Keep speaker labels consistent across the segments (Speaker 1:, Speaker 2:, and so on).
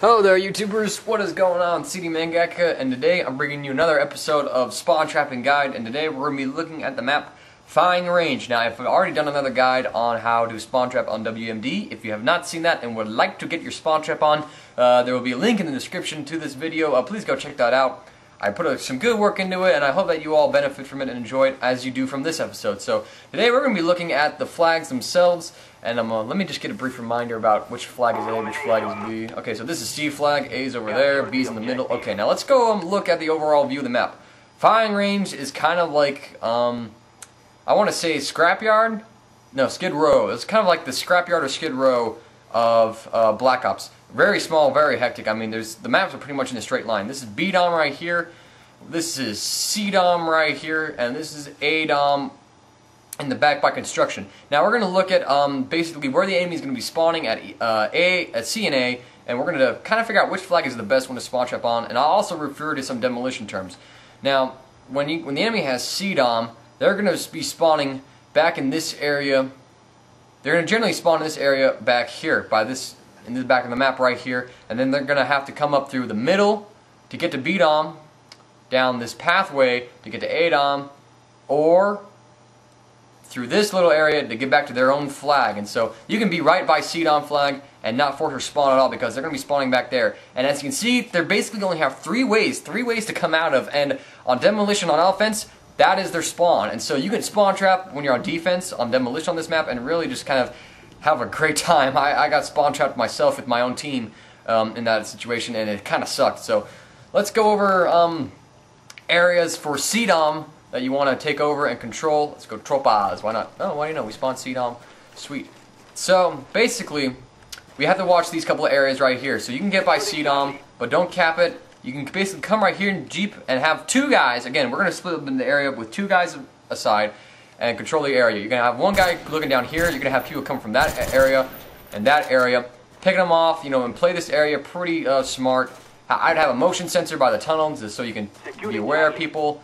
Speaker 1: Hello there, YouTubers. What is going on? CD Mangaka, and today I'm bringing you another episode of Spawn Trapping Guide, and today we're going to be looking at the map Firing Range. Now, I've already done another guide on how to spawn trap on WMD. If you have not seen that and would like to get your spawn trap on, there will be a link in the description to this video. Please go check that out. I put some good work into it, and I hope that you all benefit from it and enjoy it as you do from this episode. So today we're going to be looking at the flags themselves, and let me just get a brief reminder about which flag is A, which flag is B. Okay, so this is C flag, A's over there, B's in the middle. Okay, now let's go look at the overall view of the map. Firing Range is kind of like, I want to say Scrapyard? No, Skid Row. It's kind of like the Scrapyard or Skid Row of Black Ops. Very small, very hectic. I mean, the maps are pretty much in a straight line. This is B-Dom right here, this is C-Dom right here, and this is A-Dom in the back by construction. Now we're going to look at basically where the enemy is going to be spawning at C and A, and we're going to kind of figure out which flag is the best one to spawn trap on, and I'll also refer to some demolition terms. Now, when the enemy has C-Dom, they're going to be spawning back in this area. They're going to generally spawn in this area back here, in the back of the map right here, and then they're going to have to come up through the middle to get to B-Dom, down this pathway to get to A-Dom, or through this little area to get back to their own flag. And so you can be right by C-Dom flag and not force her spawn at all, because they're going to be spawning back there. And as you can see, they basically only have three ways to come out of, and on demolition on offense, that is their spawn. And so you can spawn trap when you're on defense on demolition on this map and really just kind of have a great time. I got spawn trapped myself with my own team in that situation, and it kind of sucked. So let's go over areas for C-Dom that you want to take over and control. Let's go Tropas. Why not? Oh, why do you know? We spawned C-Dom. Sweet. So basically, we have to watch these couple of areas right here. So you can get by C-Dom, but don't cap it. You can basically come right here in Jeep and have two guys. Again, we're going to split up in the area with two guys aside and control the area. You're going to have one guy looking down here. You're going to have people come from that area and that area, picking them off, and play this area pretty smart. I'd have a motion sensor by the tunnels just so you can be aware of people.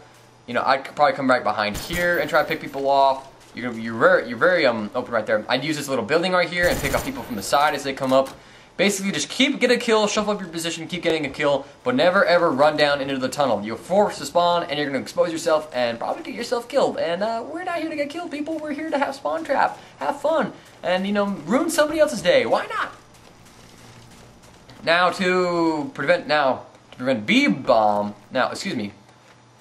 Speaker 1: I'd probably come right behind here and try to pick people off. You're very open right there. I'd use this little building right here and pick up people from the side as they come up. Basically, just get a kill, shuffle up your position, keep getting a kill, but never ever run down into the tunnel. You're forced to spawn, and you're going to expose yourself and probably get yourself killed. And we're not here to get killed, people. We're here to have spawn trap, have fun, and ruin somebody else's day. Why not? Now to prevent B-Bomb. Now, excuse me.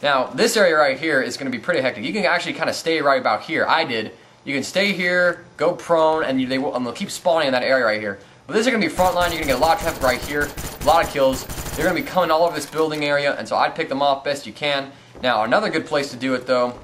Speaker 1: Now this area right here is going to be pretty hectic. You can actually kind of stay right about here. I did. You can stay here, go prone, and they'll keep spawning in that area right here. But this is going to be front line. You're going to get a lot of traffic right here, a lot of kills. They're going to be coming all over this building area, and so I'd pick them off best you can. Now, another good place to do it, though,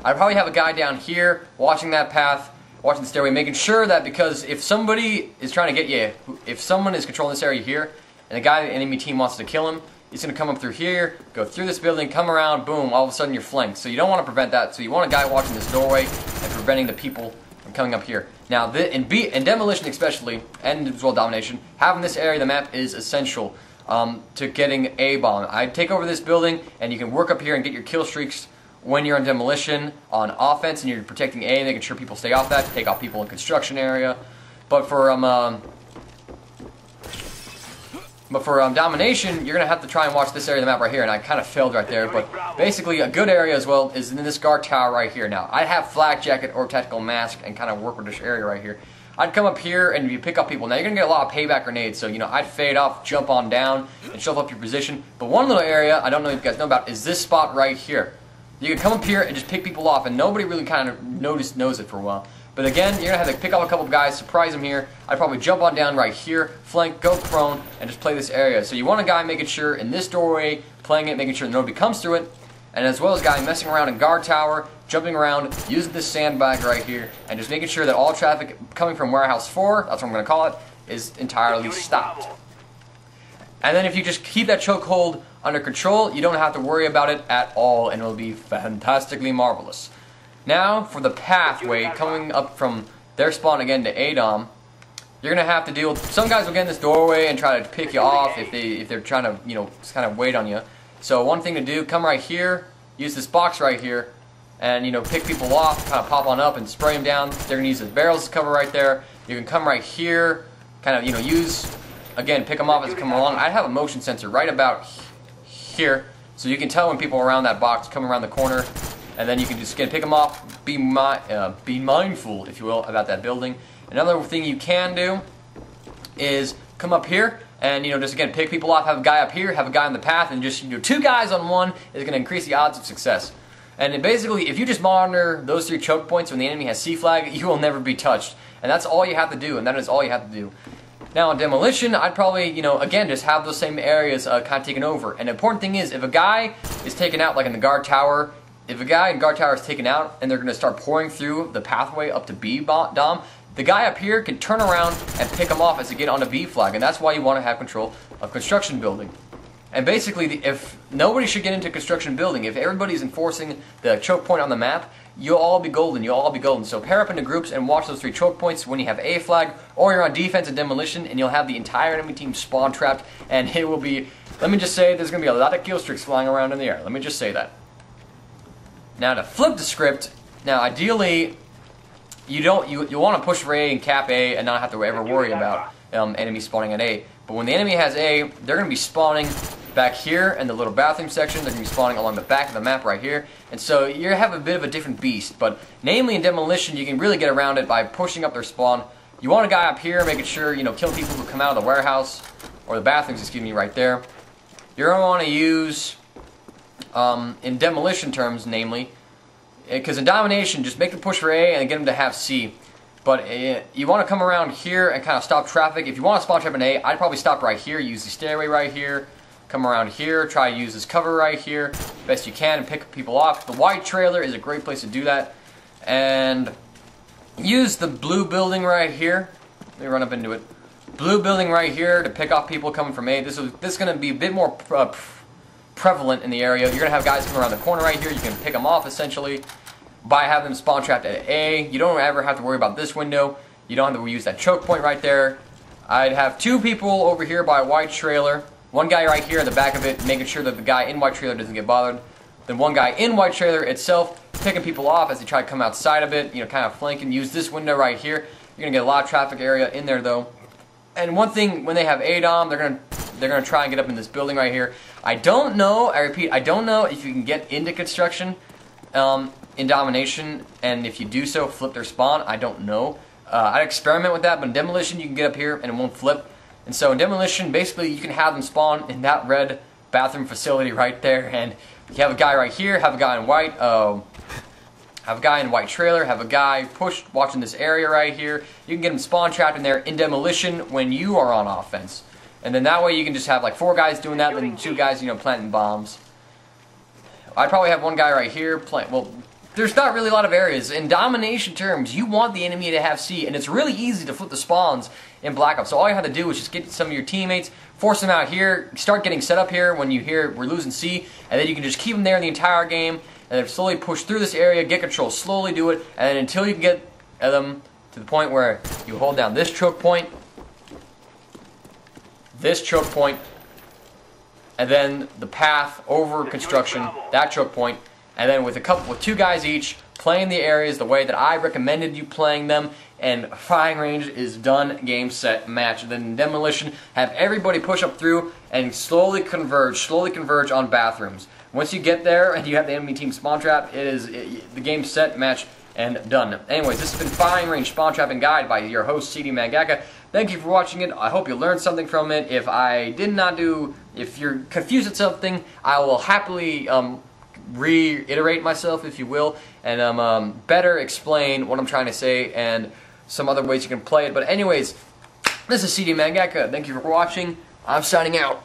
Speaker 1: I'd probably have a guy down here watching that path, watching the stairway, making sure that, because if somebody is trying to get you, if someone is controlling this area here, and the guy in the enemy team wants to kill him, he's going to come up through here, go through this building, come around, boom, all of a sudden you're flanked. So you don't want to prevent that. So you want a guy watching this doorway and preventing the people from coming up here. Now, in demolition especially, and as well domination, having this area of the map is essential to getting A-Bomb. I'd take over this building, and you can work up here and get your kill streaks when you're on demolition on offense, and you're protecting A, making sure people stay off that, take off people in construction area. But for domination, you're going to have to try and watch this area of the map right here, and I kind of failed right there, but basically a good area as well is in this guard tower right here. Now, I'd have flak jacket or tactical mask and kind of work with this area right here. I'd come up here and you pick up people. Now, you're going to get a lot of payback grenades, so, I'd fade off, jump on down, and shuffle up your position. But one little area I don't know if you guys know about is this spot right here. You can come up here and just pick people off, and nobody really kind of knows it for a while. But again, you're going to have to pick up a couple of guys, surprise them here. I'd probably jump on down right here, flank, go prone, and just play this area. So you want a guy making sure in this doorway, playing it, making sure nobody comes through it, and as well as a guy messing around in guard tower, jumping around, using this sandbag right here, and just making sure that all traffic coming from Warehouse 4, that's what I'm going to call it, is entirely stopped. And then if you just keep that chokehold under control, you don't have to worry about it at all, and it'll be fantastically marvelous. Now, for the pathway coming up from their spawn again to A-Dom, you're going to have to deal with, some guys will get in this doorway and try to pick you off if they're trying to, just kind of wait on you. So one thing to do, come right here, use this box right here, and, pick people off, kind of pop on up and spray them down. They're going to use the barrels to cover right there. You can come right here, kind of, use again, pick them off as they come along. I have a motion sensor right about here, so you can tell when people are around that box come around the corner, and then you can just again pick them off. Be mindful, if you will, about that building. Another thing you can do is come up here and just again pick people off. Have a guy up here, have a guy in the path, and just 2 guys on one is going to increase the odds of success. And basically, if you just monitor those 3 choke points when the enemy has C flag, you will never be touched. And that's all you have to do, and that is all you have to do. Now, on demolition, I'd probably, again, just have those same areas kind of taken over. And the important thing is, if a guy is taken out, like in the guard tower, if a guy in guard tower is taken out, and they're going to start pouring through the pathway up to B dom, the guy up here can turn around and pick them off as they get on a B flag. And that's why you want to have control of construction building. And basically, if nobody should get into construction building, if everybody's enforcing the choke point on the map, you'll all be golden. You'll all be golden. So pair up into groups and watch those 3 choke points when you have A flag, or you're on defense and demolition, and you'll have the entire enemy team spawn trapped, and it will be, let me just say, there's going to be a lot of kill streaks flying around in the air. Let me just say that. Now to flip the script, now ideally, you want to push for A and cap A and not have to ever worry about enemies spawning at A. But when the enemy has A, they're going to be spawning back here in the little bathroom section. They're going to be spawning along the back of the map right here. And so you have a bit of a different beast. But namely in demolition, you can really get around it by pushing up their spawn. You want a guy up here making sure, killing people who come out of the warehouse, or the bathrooms, excuse me, right there. You're going to want to use, in demolition terms, namely, because in domination, just make the push for A and get them to have C. But you want to come around here and kind of stop traffic. If you want to spawn trap an A, I'd probably stop right here, use the stairway right here, come around here, try to use this cover right here, best you can, and pick people off. The white trailer is a great place to do that. And use the blue building right here. Let me run up into it. Blue building right here to pick off people coming from A. This is going to be a bit more prevalent in the area. You're going to have guys come around the corner right here. You can pick them off essentially by having them spawn trapped at A. You don't ever have to worry about this window. You don't have to use that choke point right there. I'd have 2 people over here by a white trailer. One guy right here at the back of it, making sure that the guy in white trailer doesn't get bothered. Then one guy in white trailer itself, picking people off as they try to come outside of it, kind of flanking. Use this window right here. You're going to get a lot of traffic area in there though. And one thing, when they have ADOM, they're going to try and get up in this building right here. I don't know, I repeat, I don't know if you can get into construction in domination, and if you do so, flip their spawn. I don't know. I'd experiment with that, but in demolition, you can get up here and it won't flip. And so in demolition, basically, you can have them spawn in that red bathroom facility right there, and you have a guy right here, have a guy in white, have a guy in white trailer, have a guy pushed watching this area right here. You can get them spawn trapped in there in demolition when you are on offense. And then that way you can just have like 4 guys doing that, then 2 guys, planting bombs. I'd probably have one guy right here plant. Well, there's not really a lot of areas. In domination terms, you want the enemy to have C, and it's really easy to flip the spawns in Black Ops. So all you have to do is just get some of your teammates, force them out here, start getting set up here when you hear we're losing C, and then you can just keep them there the entire game, and then slowly push through this area, get control, slowly do it, and then until you can get them to the point where you hold down this choke point, and then the path over construction, that choke point, and then with 2 guys each, playing the areas the way that I recommended you playing them, and firing range is done, game, set, match. And then in demolition, have everybody push up through and slowly converge on bathrooms. Once you get there and you have the enemy team spawn trap, the game set, match, and done. Anyways, this has been Firing Range Spawn Trapping Guide by your host, CD Mangaka. Thank you for watching it. I hope you learned something from it. If you're confused at something, I will happily reiterate myself, if you will, and better explain what I'm trying to say and some other ways you can play it. But anyways, this is CD Mangaka. Thank you for watching. I'm signing out.